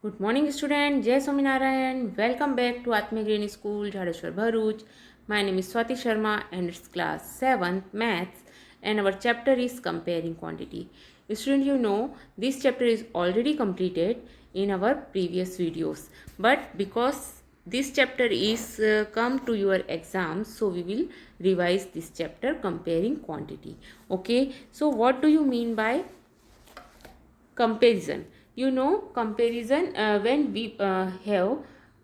Good morning, student. Jai Swaminarayan. Welcome back to Atmic Green School, Jadeshwar Bharuch. My name is Swati Sharma and it's class 7th Maths and our chapter is comparing quantity. Student, you know this chapter is already completed in our previous videos, but because this chapter is come to your exam, so we will revise this chapter comparing quantity. Okay, so what do you mean by comparison? You know comparison, when we have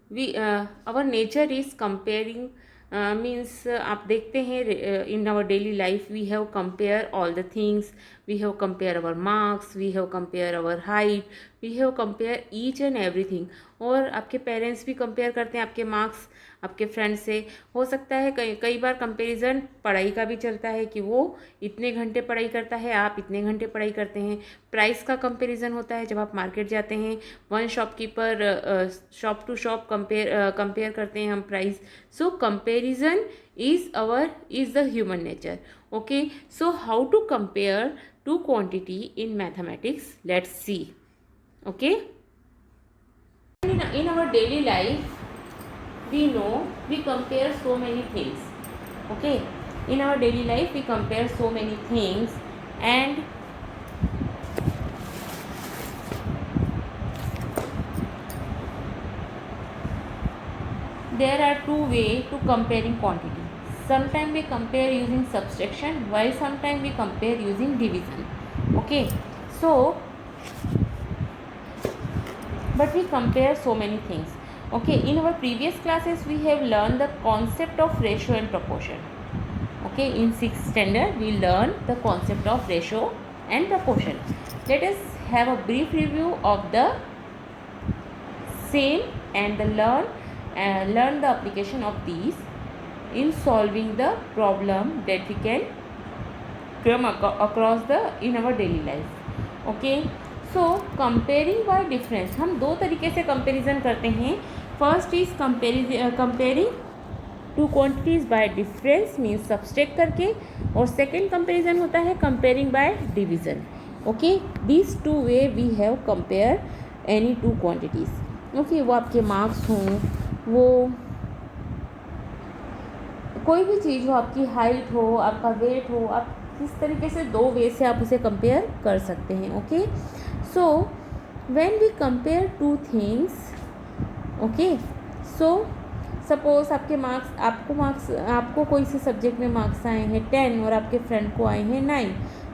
we our nature is comparing, means आप देखते हैं in our daily life we have compare all the things. We have compare our marks, we have compare our height, we have compare each and everything. और आपके parents भी compare करते हैं आपके marks आपके फ्रेंड से. हो सकता है कई कई बार कंपैरिजन पढ़ाई का भी चलता है कि वो इतने घंटे पढ़ाई करता है, आप इतने घंटे पढ़ाई करते हैं. प्राइस का कंपैरिजन होता है जब आप मार्केट जाते हैं, one shopkeeper shop to shop compare करते हैं हम price. So comparison is the human nature. Okay, so how to compare two quantity in mathematics, let's see. Okay, in our daily life we know we compare so many things. Okay, in our daily life we compare so many things, and there are two ways to comparing quantity. Sometimes we compare using subtraction, while sometimes we compare using division. Okay, so but we compare so many things. Okay, in our previous classes we have learned the concept of ratio and proportion. Okay, in 6th standard we learned the concept of ratio and proportion. Let us have a brief review of the same and learn the application of these in solving the problem that we can come across in our daily life. Okay, so comparing by difference, हम दो तरीके से comparison करते हैं. First is comparing two quantities by difference means subtract करके, और second comparison होता है comparing by division. Okay, this two way we have compare any two quantities. Okay, वो आपके मार्क्स हों, वो कोई भी चीज़ हो, आपकी हाइट हो, आपका वेट हो, आप किस तरीके से दो वे से आप उसे कंपेयर कर सकते हैं. Okay, so when we compare two things, okay, so suppose आपको कोई से सब्जेक्ट में मार्क्स आए हैं 10 और आपके फ्रेंड को आए हैं 9,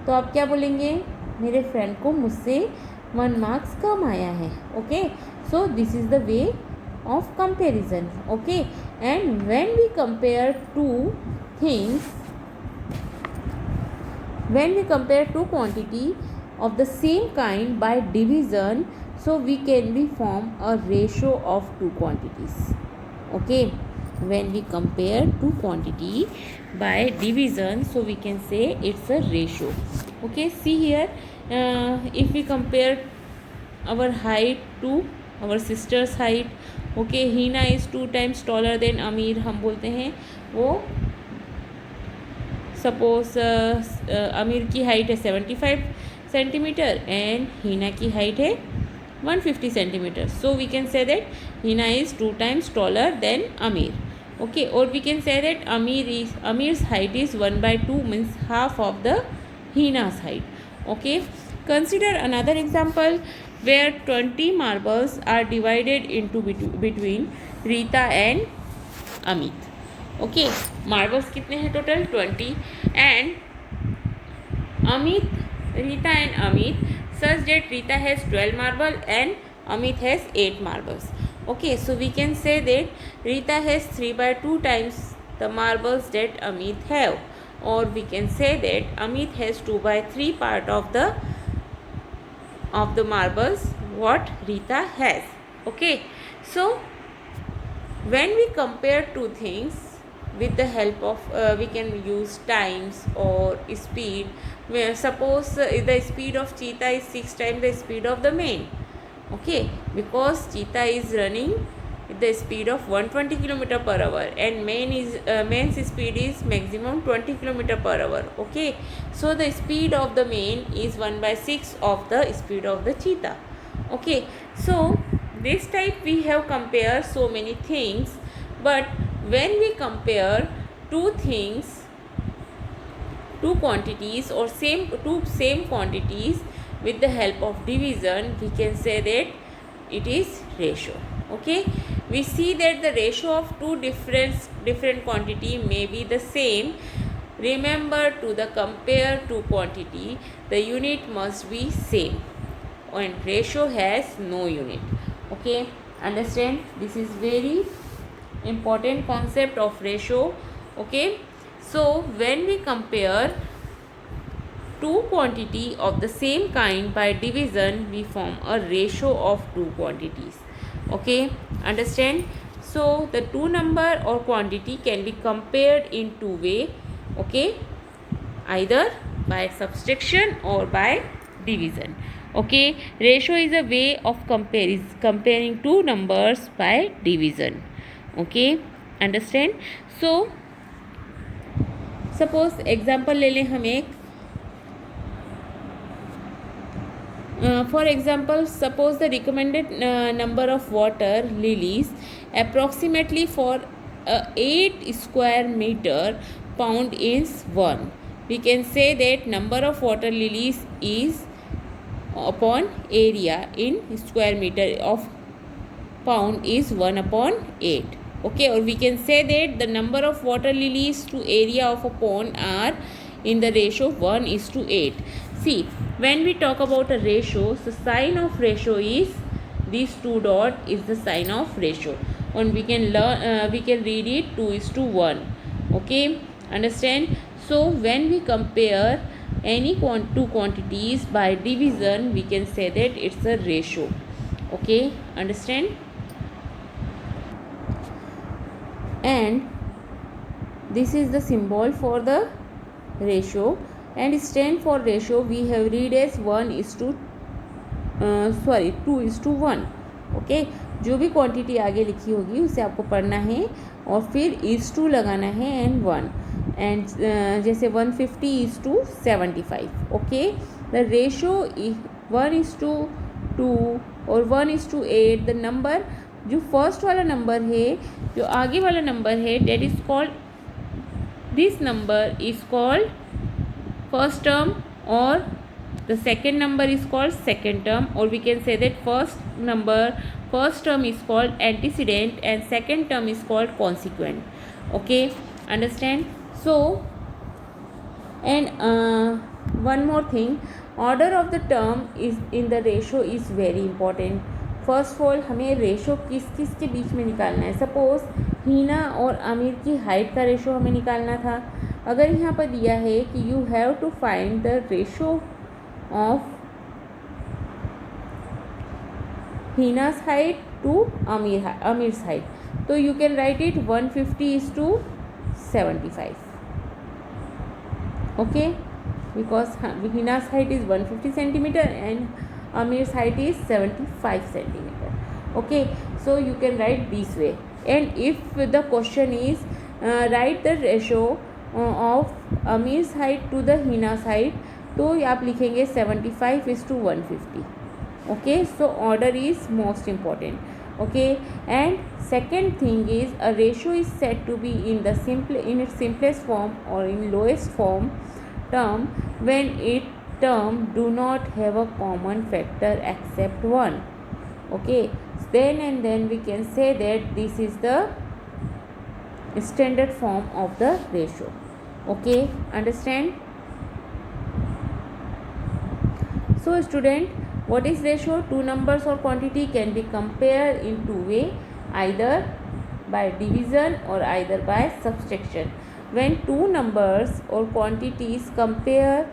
तो आप क्या बोलेंगे? मेरे फ्रेंड को मुझसे 1 मार्क्स कम आया है. Okay, so this is the way of comparison. Okay, and when we compare two things, when we compare two quantity of the same kind by division, so we can be form a ratio of two quantities. Okay, when we compare two quantity by division, so we can say it's a ratio. Okay, see here, if we compare our height to our sister's height. Okay, Hina is 2 times taller than Amir. हम बोलते हैं वो suppose अमीर की height है 75 centimetre and हीना की height है 150 centimetre. So we can say that Heena is 2 times taller than Amir. Okay, और we can say that Amir's height is 1/2 means half of the Heena's height. Okay, consider another example where 20 marbles are divided into between Rita and Amit. Okay, marbles कितने हैं total? 20. And Amit, Rita and Amit, such that Rita has 12 marble and Amit has 8 marbles. Okay, so we can say that Rita has 3/2 times the marbles that Amit have, और we can say that Amit has 2/3 part of the marbles what Rita has. Okay, so when we compare two things with the help of we can use times or speed. Where suppose the speed of cheetah is 6 times the speed of the man. Okay, because cheetah is running with the speed of 120 km per hour and man's speed is maximum 20 km per hour. Okay, so the speed of the man is 1/6 of the speed of the cheetah. Okay, so this type we have compared so many things, but when we compare two things, two quantities or two same quantities with the help of division, we can say that it is ratio. Okay, we see that the ratio of two different quantity may be the same. Remember, to the compare two quantity, the unit must be same, and ratio has no unit. Okay, understand, this is very important concept of ratio. Okay, so when we compare two quantity of the same kind by division, we form a ratio of two quantities. Okay, understand, so the two number or quantity can be compared in two way. Okay, either by subtraction or by division. Okay, ratio is a way of comparing two numbers by division. Okay, understand, so suppose example ले लें हम एक, for example, suppose the recommended number of water lilies approximately for 8 square meter pound is 1. We can say that number of water lilies is upon area in square meter of pound is 1 upon 8. Okay, or we can say that the number of water lilies to area of a pond are in the ratio 1 is to 8. See, when we talk about a ratio, the sign of ratio is these two dot is the sign of ratio, and we can learn we can read it 2 is to 1. Okay, understand, so when we compare any two quantities by division, we can say that it's a ratio. Okay, understand, and this is the symbol for the ratio, and stand for ratio we have read as 1 is to 2 is to 1. Okay, जो भी quantity आगे लिखी होगी उसे आपको पढ़ना है और फिर इज टू लगाना है एंड 1, एंड जैसे 150 is to 75. Okay, the ratio 1 is to 2 और 1 इज टू 8. द नंबर जो फर्स्ट वाला नंबर है, जो आगे वाला नंबर है, that is called, this number is called first term, और the second number is called second term, or we can say that first term is called antecedent and second term is called consequent. Okay, understand, so and one more thing, order of the term is in the ratio is very important. First of all हमें ratio किस किस के बीच में निकालना है. Suppose हीना और आमिर की height का रेशो हमें निकालना था. अगर यहाँ पर दिया है कि you have to find the ratio of Hina's height to Amir's height, so you can write it 150 is to 75. Okay, because Hina's height is 150 centimeter and Amir's height is 75 centimeter. Okay, so you can write this way, and if the question is write the ratio of Amir's height to the Hina's height, तो आप लिखेंगे 75 is to 150. Okay, so order is most important. Okay, and second thing is a ratio is set to be in its simplest form और in lowest form term when it term do not have a common factor except 1. Okay, then and then we can say that this is the standard form of the ratio. Okay, understand. So student, what is ratio? Two numbers or quantity can be compared in two way, either by division or either by subtraction. When two numbers or quantities compare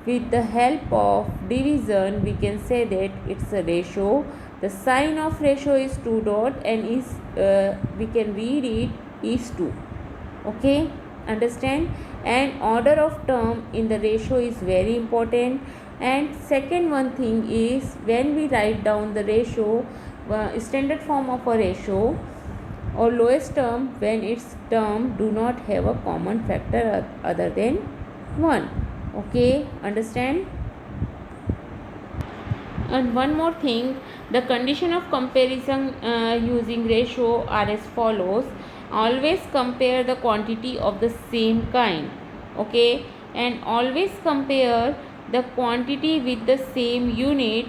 with the help of division, we can say that it's a ratio. The sign of ratio is 2 dot and is we can read it is 2. Okay, understand, and order of term in the ratio is very important. And second one thing is, when we write down the ratio, standard form of a ratio or lowest term, when its term do not have a common factor other than 1. Okay, understand. And one more thing, the condition of comparison using ratio are as follows. Always compare the quantity of the same kind, okay, and always compare the quantity with the same unit.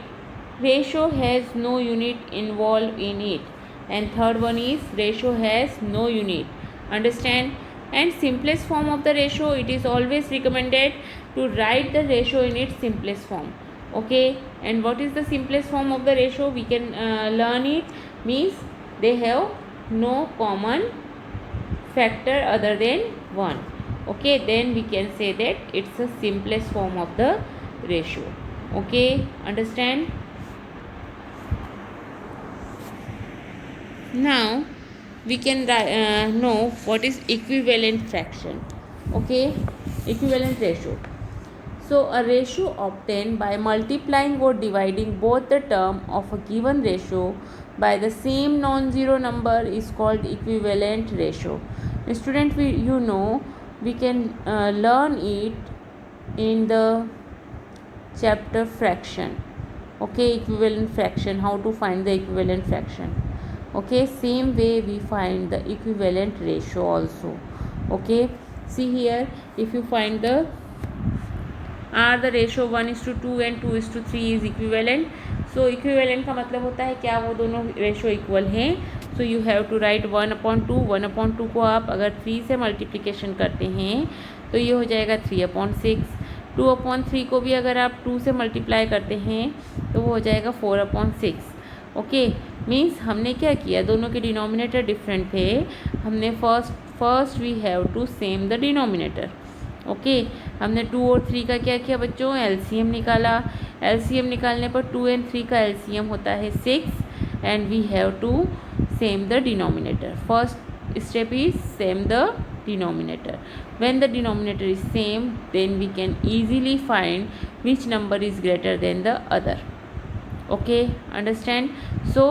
Ratio has no unit involved in it. And third one is ratio has no unit. Understand? And simplest form of the ratio, it is always recommended to write the ratio in its simplest form. Okay, and what is the simplest form of the ratio? We can learn it. Means they have no common factor other than 1. Okay, then we can say that it's the simplest form of the ratio. Okay, understand? Now we can know what is equivalent fraction. Okay, equivalent ratio. So a ratio obtained by multiplying or dividing both the term of a given ratio by the same non-zero number is called equivalent ratio. Student, we can learn it in the chapter fraction. Okay, equivalent fraction, how to find the equivalent fraction. Okay, same way we find the equivalent ratio also. Okay, see here, if you find the the ratio 1:2 and 2:3 is equivalent. So equivalent का मतलब होता है क्या, वो दोनों ratio equal हैं. So you have to write 1/2. 1/2 को आप अगर 3 से मल्टीप्लिकेशन करते हैं तो ये हो जाएगा 3/6. 2/3 को भी अगर आप 2 से मल्टीप्लाई करते हैं तो वो हो जाएगा 4/6. ओके, मीन्स हमने क्या किया, दोनों के डिनोमिनेटर डिफरेंट थे. हमने first we have to same the denominator. Okay, हमने 2 और 3 का क्या किया बच्चों, एलसीएम निकाला. एलसीएम निकालने पर 2 और 3 का एलसीएम होता है 6 and we have to same the denominator. First step is same the denominator. When the denominator is same, then we can easily find which number is greater than the other. Okay, understand? So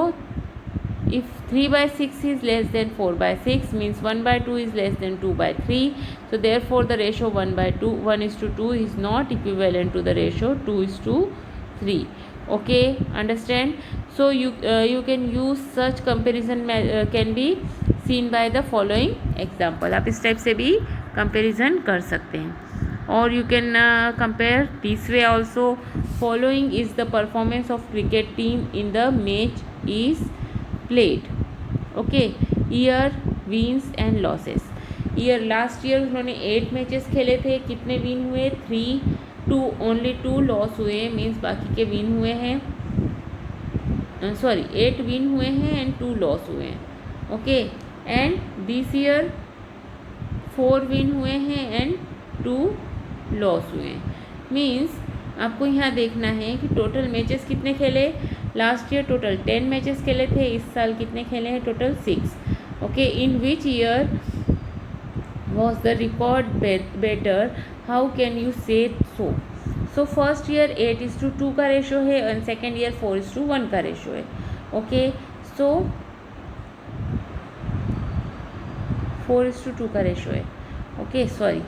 if 3/6 is less than 4/6, means 1/2 is less than 2/3. So therefore the ratio 1:2 is not equivalent to the ratio 2:3. Okay, understand? So you can use such comparison can be seen by the following example. आप इस type से भी comparison कर सकते हैं. और you can compare this way also. Following is the performance of cricket team in the match is played. Okay, year, wins and losses. Year, last year उन्होंने 8 matches खेले थे. कितने विन हुए, 3, ओनली 2 लॉस हुए. मीन्स बाकी के win हुए हैं, 8 विन हुए हैं एंड 2 लॉस हुए हैं. Okay, and this year 4 win हुए हैं एंड 2 लॉस हुए हैं. मीन्स आपको यहाँ देखना है कि टोटल मैचेस कितने खेले. लास्ट ईयर टोटल 10 मैचेस खेले थे, इस साल कितने खेले हैं, total 6. Okay, in which year was the record better, how can you say so? So first year 8:2 का रेशो है और सेकेंड ईयर 4:1 का रेशो है. ओके, सो 4:2 का रेशो है. ओके, सॉरी,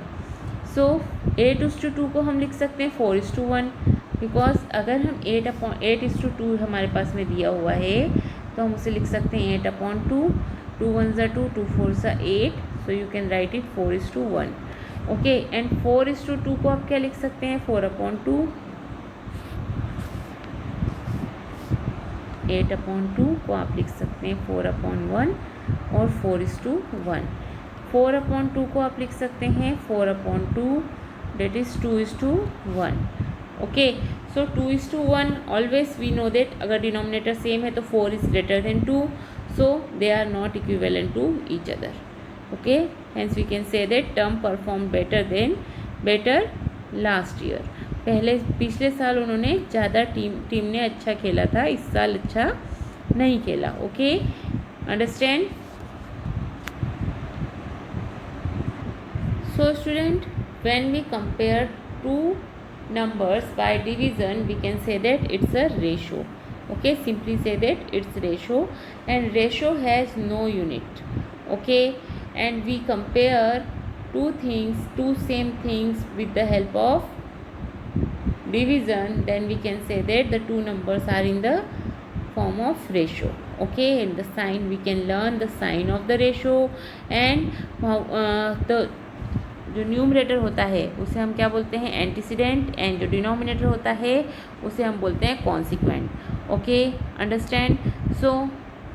सो 8:2 को हम लिख सकते हैं 4:1, बिकॉज अगर हम 8:2 हमारे पास में दिया हुआ है तो हम उसे लिख सकते हैं 8/2. 2 1s are 2, 2 4s are 8. So you can write it 4:1. Okay, and 4:2 को आप क्या लिख सकते हैं, 4/2. 8/2 को आप लिख सकते हैं 4/1 और 4:1. 4/2 को आप लिख सकते हैं 4/2, that is 2:1. Okay, so 2:1 always we know that अगर डिनोमिनेटर सेम है तो 4 is greater than 2, so they are not equivalent to each other. Okay, hence we can say that team perform better last year. पिछले साल उन्होंने ज़्यादा टीम ने अच्छा खेला था, इस साल अच्छा नहीं खेला. Okay, understand? So student, when we compare 2 numbers by division, we can say that it's a ratio. Okay, simply say that it's ratio, and ratio has no unit. Okay, and we compare two same things with the help of division, then we can say that the two numbers are in the form of ratio. Okay, and the sign, we can learn the sign of the ratio, and the जो numerator होता है उसे हम क्या बोलते हैं, antecedent, and जो denominator होता है उसे हम बोलते हैं consequent. Okay, understand. So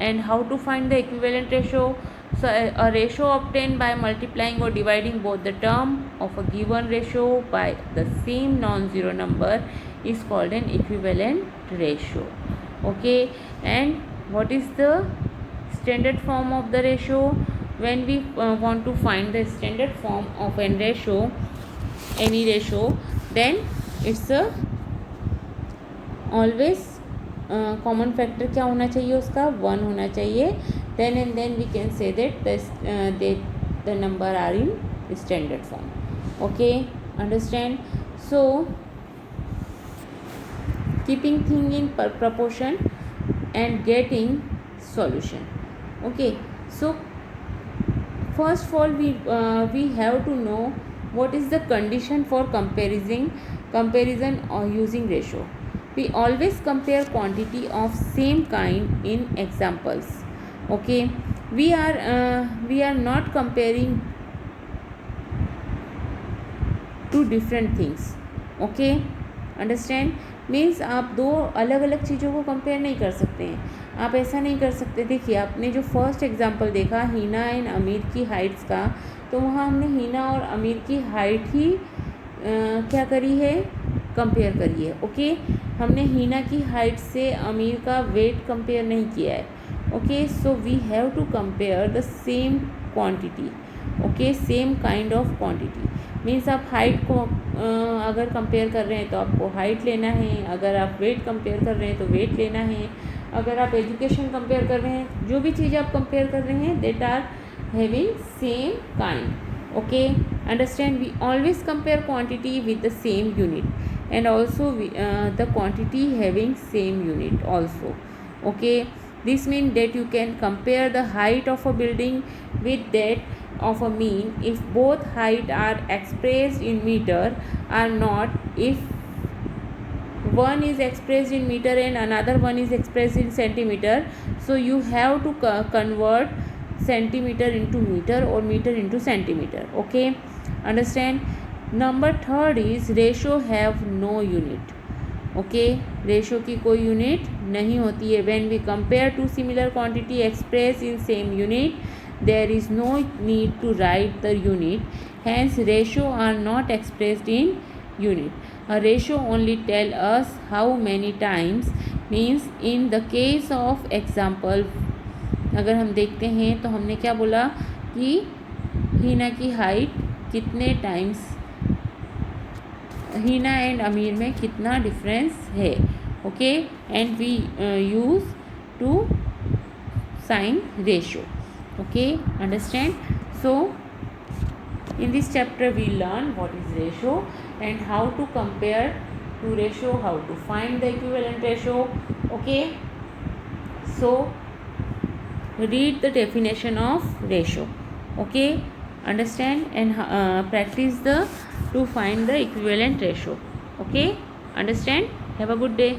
and how to find the equivalent ratio. So a ratio obtained by multiplying or dividing both the term of a given ratio by the same non-zero number is called an equivalent ratio. Okay, and what is the standard form of the ratio? When we want to find the standard form of an ratio, any ratio, then it's a always common factor क्या होना चाहिए, उसका 1 होना चाहिए. Then and then we can say that the number are in standard form. Okay, understand. So keeping thing in proportion and getting solution. Okay, so first of all we have to know what is the condition for comparison or using ratio. We always compare quantity of same kind in examples. Okay, we are not comparing two different things. Okay, understand. Means आप दो अलग अलग चीज़ों को compare नहीं कर सकते हैं. आप ऐसा नहीं कर सकते. देखिए, आपने जो फर्स्ट एग्जांपल देखा हिना एंड अमीर की हाइट्स का, तो वहाँ हमने हिना और अमीर की हाइट ही क्या करी है, कंपेयर करी है. ओके, हमने हिना की हाइट से अमीर का वेट कंपेयर नहीं किया है. Okay, so we have to compare the same quantity. Okay, same kind of quantity. Means आप हाइट को अगर कंपेयर कर रहे हैं तो आपको हाइट लेना है, अगर आप वेट कंपेयर कर रहे हैं तो वेट लेना है, अगर आप एजुकेशन कंपेयर कर रहे हैं, जो भी चीज़ आप कंपेयर कर रहे हैं that are having same kind. Okay, understand. We always compare quantity with the same unit and also the quantity having same unit also. Okay, this means that you can compare the height of a building with that of a mean if both height are expressed in meter or not. If one is expressed in meter and another one is expressed in centimeter, so you have to convert centimeter into meter or meter into centimeter. Okay, understand. Number third is ratio have no unit. Okay, ratio की कोई unit नहीं होती है. When we compare two similar quantity express in same unit there is no need to write the unit. Hence ratio are not expressed in unit. A ratio only tell us how many times. Means in the case of example अगर हम देखते हैं तो हमने क्या बोला कि हिना की हाइट कितने टाइम्स, हिना एंड अमीर में कितना डिफरेंस है. Okay, and we use to sign ratio. Okay, understand. So in this chapter we learn what is ratio and how to compare two ratio, how to find the equivalent ratio. Okay, so read the definition of ratio. Okay, understand, and practice to find the equivalent ratio. Okay, understand. Have a good day.